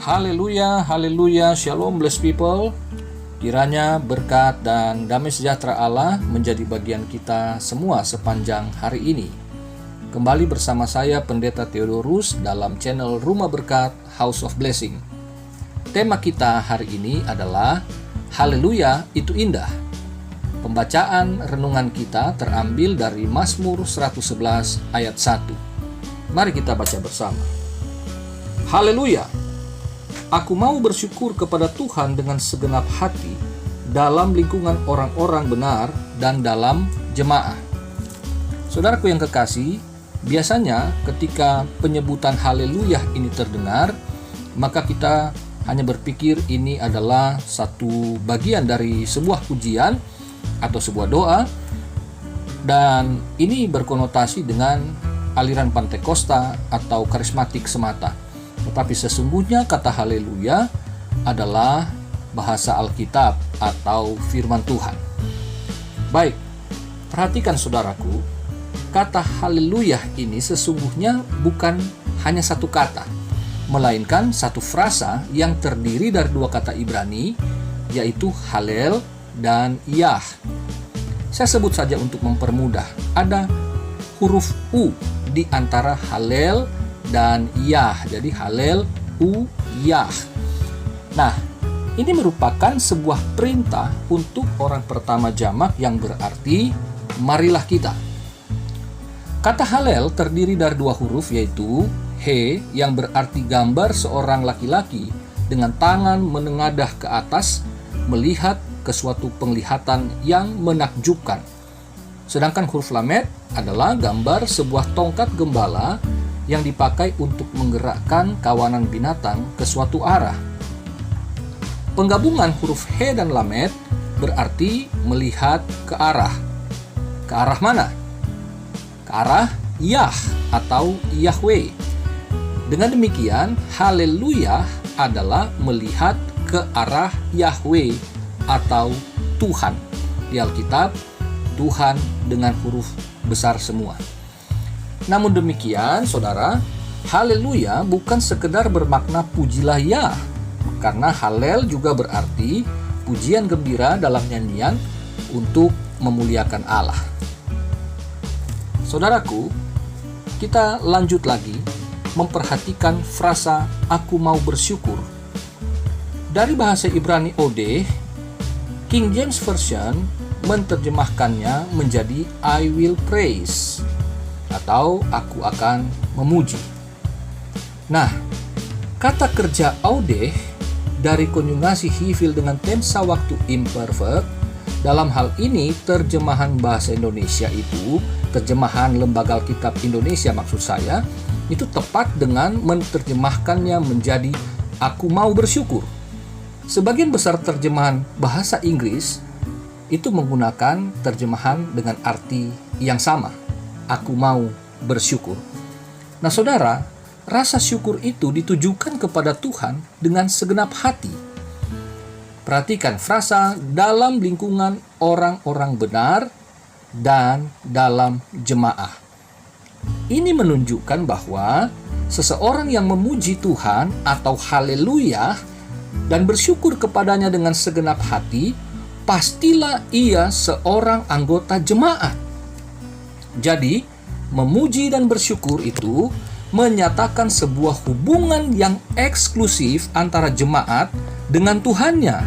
Haleluya, haleluya, shalom blessed people. Kiranya berkat dan damai sejahtera Allah menjadi bagian kita semua sepanjang hari ini. Kembali bersama saya Pendeta Theodorus dalam channel Rumah Berkat House of Blessing. Tema kita hari ini adalah Haleluya itu indah. Pembacaan renungan kita terambil dari Mazmur 111 ayat 1. Mari kita baca bersama. Haleluya! Aku mau bersyukur kepada Tuhan dengan segenap hati dalam lingkungan orang-orang benar dan dalam jemaah. Saudaraku yang kekasih, biasanya ketika penyebutan haleluya ini terdengar, maka kita hanya berpikir ini adalah satu bagian dari sebuah pujian atau sebuah doa, dan ini berkonotasi dengan aliran Pantekosta atau karismatik semata. Tetapi sesungguhnya kata haleluya adalah bahasa Alkitab atau firman Tuhan. Baik, perhatikan saudaraku, kata haleluya ini sesungguhnya bukan hanya satu kata, melainkan satu frasa yang terdiri dari dua kata Ibrani, yaitu halel dan yah. Saya sebut saja untuk mempermudah. Ada huruf U di antara halel dan yah. Jadi halel, u, yah. Nah, ini merupakan sebuah perintah untuk orang pertama jamak yang berarti marilah kita. Kata halel terdiri dari dua huruf, yaitu he yang berarti gambar seorang laki-laki dengan tangan menengadah ke atas melihat ke suatu penglihatan yang menakjubkan. Sedangkan huruf lamet adalah gambar sebuah tongkat gembala yang dipakai untuk menggerakkan kawanan binatang ke suatu arah. Penggabungan huruf he dan lamet berarti melihat ke arah. Ke arah mana? Ke arah Yah atau Yahweh. Dengan demikian, haleluya adalah melihat ke arah Yahweh atau Tuhan. Di Alkitab, Tuhan dengan huruf besar semua. Namun demikian, saudara, haleluya bukan sekedar bermakna pujilah ya, karena halel juga berarti pujian gembira dalam nyanyian untuk memuliakan Allah. Saudaraku, kita lanjut lagi memperhatikan frasa aku mau bersyukur. Dari bahasa Ibrani Odeh, King James Version menerjemahkannya menjadi I will praise atau aku akan memuji. Nah, kata kerja audeh dari konjugasi hifil dengan tensa waktu imperfect, dalam hal ini terjemahan bahasa Indonesia itu, terjemahan Lembaga Alkitab Indonesia maksud saya, itu tepat dengan menerjemahkannya menjadi aku mau bersyukur. Sebagian besar terjemahan bahasa Inggris itu menggunakan terjemahan dengan arti yang sama. Aku mau bersyukur. Nah saudara, rasa syukur itu ditujukan kepada Tuhan dengan segenap hati. Perhatikan frasa dalam lingkungan orang-orang benar dan dalam jemaah. Ini menunjukkan bahwa seseorang yang memuji Tuhan atau haleluya dan bersyukur kepadanya dengan segenap hati, pastilah ia seorang anggota jemaat. Jadi, memuji dan bersyukur itu menyatakan sebuah hubungan yang eksklusif antara jemaat dengan Tuhannya.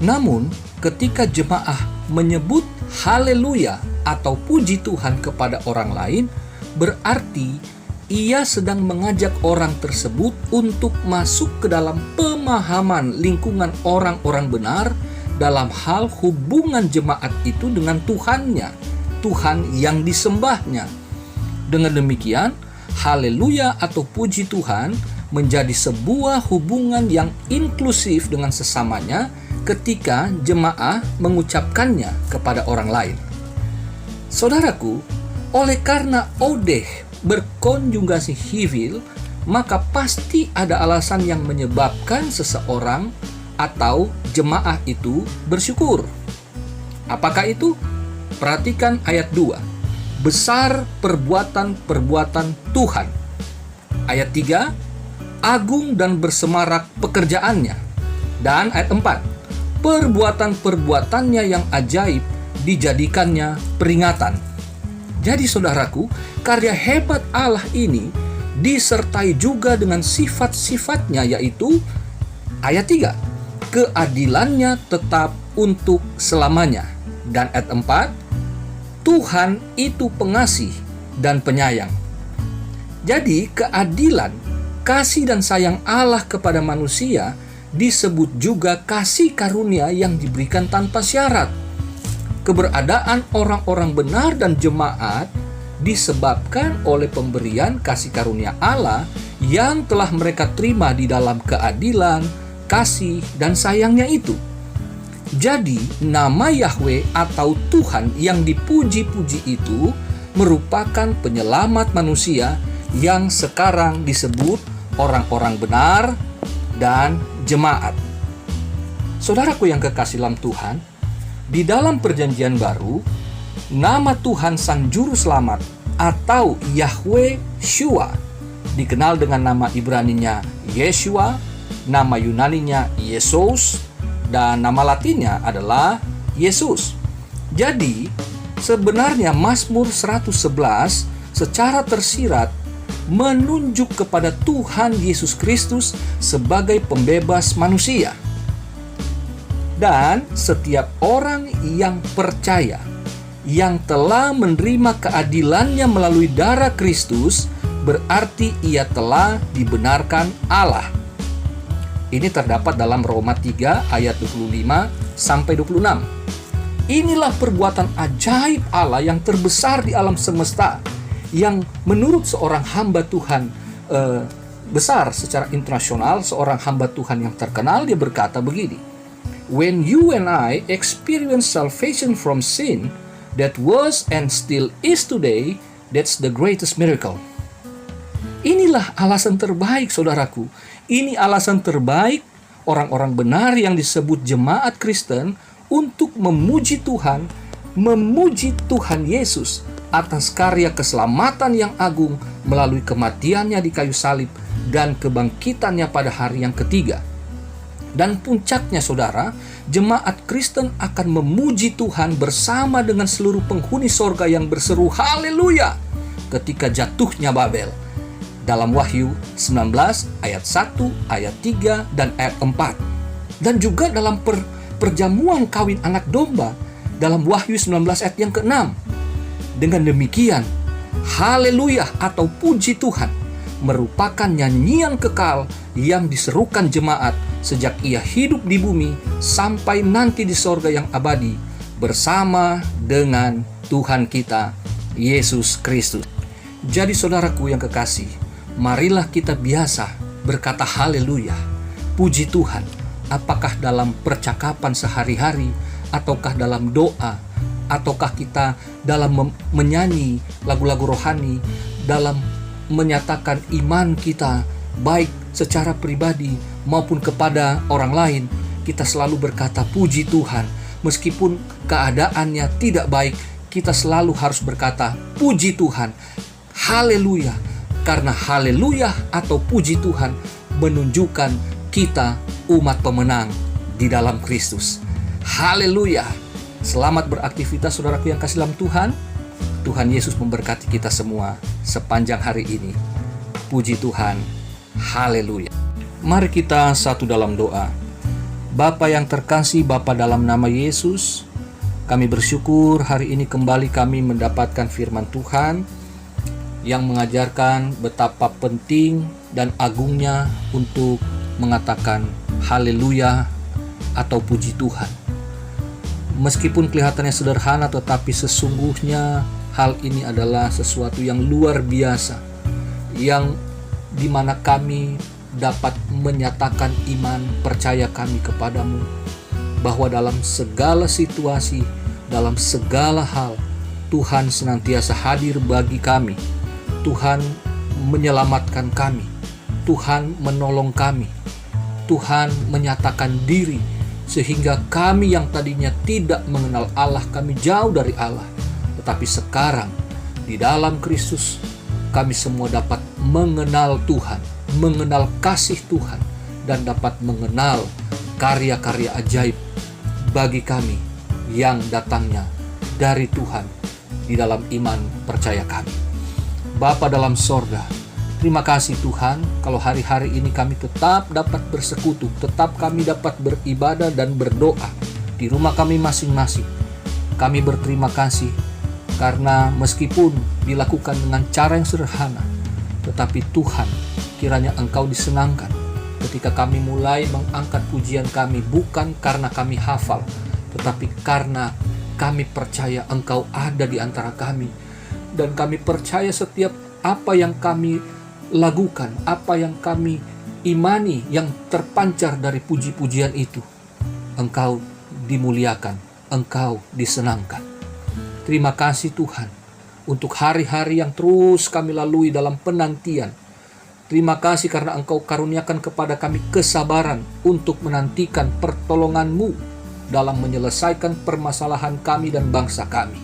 Namun, ketika jemaah menyebut haleluya atau puji Tuhan kepada orang lain, berarti ia sedang mengajak orang tersebut untuk masuk ke dalam pemahaman lingkungan orang-orang benar dalam hal hubungan jemaat itu dengan Tuhannya, Tuhan yang disembahnya. Dengan demikian, haleluya atau puji Tuhan menjadi sebuah hubungan yang inklusif dengan sesamanya ketika jemaah mengucapkannya kepada orang lain. Saudaraku, oleh karena odeh berkonjugasi hifil, maka pasti ada alasan yang menyebabkan seseorang atau jemaah itu bersyukur. Apakah itu? Perhatikan ayat 2. Besar perbuatan-perbuatan Tuhan. Ayat 3. agung dan bersemarak pekerjaannya. Dan ayat 4, perbuatan-perbuatannya yang ajaib dijadikannya peringatan. Jadi saudaraku, karya hebat Allah ini disertai juga dengan sifat-sifatnya, yaitu ayat 3, keadilannya tetap untuk selamanya. Dan ayat 4, Tuhan itu pengasih dan penyayang. Jadi keadilan, kasih dan sayang Allah kepada manusia disebut juga kasih karunia yang diberikan tanpa syarat. Keberadaan orang-orang benar dan jemaat disebabkan oleh pemberian kasih karunia Allah yang telah mereka terima di dalam keadilan, kasih, dan sayangnya itu. Jadi, nama Yahweh atau Tuhan yang dipuji-puji itu merupakan penyelamat manusia yang sekarang disebut orang-orang benar dan jemaat. Saudaraku yang kekasih dalam Tuhan, di dalam perjanjian baru, nama Tuhan Sang Juru Selamat atau Yahweh Shua dikenal dengan nama Ibraninya Yeshua, nama Yunaninya Yesus, dan nama Latinnya adalah Yesus. Jadi, sebenarnya Mazmur 111 secara tersirat menunjuk kepada Tuhan Yesus Kristus sebagai pembebas manusia. Dan setiap orang yang percaya, yang telah menerima keadilannya melalui darah Kristus, berarti ia telah dibenarkan Allah. Ini terdapat dalam Roma 3 ayat 25 sampai 26. Inilah perbuatan ajaib Allah yang terbesar di alam semesta, yang menurut seorang hamba Tuhan besar secara internasional, seorang hamba Tuhan yang terkenal, dia berkata begini, "When you and I experience salvation from sin that was and still is today, that's the greatest miracle." Inilah alasan terbaik, saudaraku. Ini alasan terbaik orang-orang benar yang disebut jemaat Kristen untuk memuji Tuhan, memuji Tuhan Yesus atas karya keselamatan yang agung melalui kematiannya di kayu salib dan kebangkitannya pada hari yang ketiga. Dan puncaknya, saudara, jemaat Kristen akan memuji Tuhan bersama dengan seluruh penghuni sorga yang berseru haleluya ketika jatuhnya Babel. Dalam Wahyu 19 ayat 1, ayat 3, dan ayat 4. Dan juga dalam perjamuan kawin anak domba dalam Wahyu 19 ayat yang ke-6. Dengan demikian, haleluya atau puji Tuhan merupakan nyanyian kekal yang diserukan jemaat sejak ia hidup di bumi sampai nanti di sorga yang abadi bersama dengan Tuhan kita, Yesus Kristus. Jadi saudaraku yang kekasih, marilah kita biasa berkata haleluya, puji Tuhan, apakah dalam percakapan sehari-hari, ataukah dalam doa, ataukah kita dalam menyanyi lagu-lagu rohani, dalam menyatakan iman kita, baik secara pribadi maupun kepada orang lain, kita selalu berkata puji Tuhan. Meskipun keadaannya tidak baik, kita selalu harus berkata puji Tuhan, haleluya. Karena haleluya atau puji Tuhan menunjukkan kita umat pemenang di dalam Kristus. Haleluya. Selamat beraktivitas saudaraku yang kasih dalam Tuhan. Tuhan Yesus memberkati kita semua sepanjang hari ini. Puji Tuhan. Haleluya. Mari kita satu dalam doa. Bapa yang terkasih, Bapa dalam nama Yesus, kami bersyukur hari ini kembali kami mendapatkan firman Tuhan yang mengajarkan betapa penting dan agungnya untuk mengatakan haleluya atau puji Tuhan. Meskipun kelihatannya sederhana, tetapi sesungguhnya hal ini adalah sesuatu yang luar biasa, yang dimana kami dapat menyatakan iman percaya kami kepadamu, bahwa dalam segala situasi, dalam segala hal, Tuhan senantiasa hadir bagi kami. Tuhan menyelamatkan kami, Tuhan menolong kami, Tuhan menyatakan diri, sehingga kami yang tadinya tidak mengenal Allah, kami jauh dari Allah. Tetapi sekarang di dalam Kristus kami semua dapat mengenal Tuhan. mengenal kasih Tuhan dan dapat mengenal karya-karya ajaib bagi kami yang datangnya dari Tuhan di dalam iman percaya kami. Bapa dalam sorga, terima kasih Tuhan kalau hari-hari ini kami tetap dapat bersekutu, tetap kami dapat beribadah dan berdoa di rumah kami masing-masing. Kami berterima kasih karena meskipun dilakukan dengan cara yang sederhana, tetapi Tuhan, kiranya Engkau disenangkan ketika kami mulai mengangkat pujian kami bukan karena kami hafal, tetapi karena kami percaya Engkau ada di antara kami. Dan kami percaya setiap apa yang kami lakukan, apa yang kami imani yang terpancar dari puji-pujian itu, Engkau dimuliakan, Engkau disenangkan. Terima kasih Tuhan untuk hari-hari yang terus kami lalui dalam penantian. Terima kasih karena Engkau karuniakan kepada kami kesabaran untuk menantikan pertolongan-Mu dalam menyelesaikan permasalahan kami dan bangsa kami.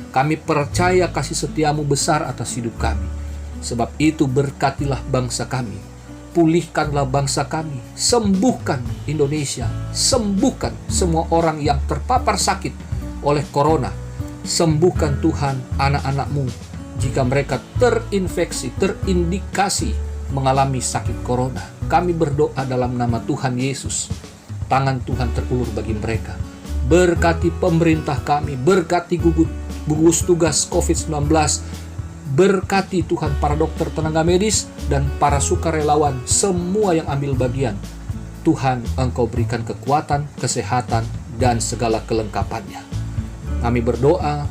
Kami percaya kasih setia-Mu besar atas hidup kami. Sebab itu berkatilah bangsa kami, pulihkanlah bangsa kami, sembuhkan Indonesia, sembuhkan semua orang yang terpapar sakit oleh corona. Sembuhkan Tuhan anak-anak-Mu jika mereka terinfeksi, terindikasi mengalami sakit corona. Kami berdoa dalam nama Tuhan Yesus. Tangan Tuhan terulur bagi mereka. Berkati pemerintah kami, berkati gugus tugas COVID-19, berkati Tuhan para dokter tenaga medis dan para sukarelawan, semua yang ambil bagian. Tuhan, Engkau berikan kekuatan, kesehatan, dan segala kelengkapannya. Kami berdoa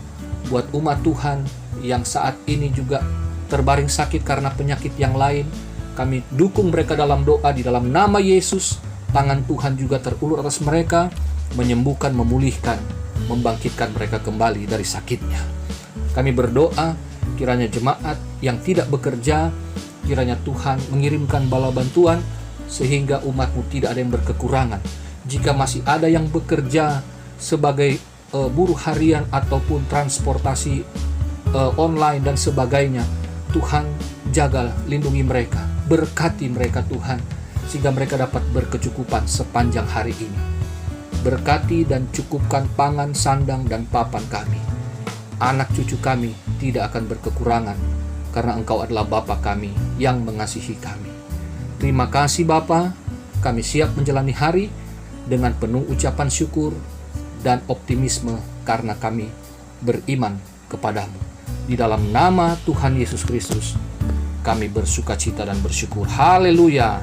buat umat Tuhan yang saat ini juga terbaring sakit karena penyakit yang lain. Kami dukung mereka dalam doa di dalam nama Yesus. Tangan Tuhan juga terulur atas mereka, menyembuhkan, memulihkan, membangkitkan mereka kembali dari sakitnya. Kami berdoa kiranya jemaat yang tidak bekerja, kiranya Tuhan mengirimkan bala bantuan sehingga umat-Mu tidak ada yang berkekurangan. Jika masih ada yang bekerja sebagai buruh harian ataupun transportasi online dan sebagainya, Tuhan jaga, lindungi mereka, berkati mereka Tuhan, sehingga mereka dapat berkecukupan sepanjang hari ini. Berkati dan cukupkan pangan, sandang, dan papan kami. Anak cucu kami tidak akan berkekurangan, karena Engkau adalah Bapa kami yang mengasihi kami. Terima kasih Bapa, kami siap menjalani hari dengan penuh ucapan syukur dan optimisme karena kami beriman kepadamu. Di dalam nama Tuhan Yesus Kristus, kami bersuka cita dan bersyukur. Haleluya.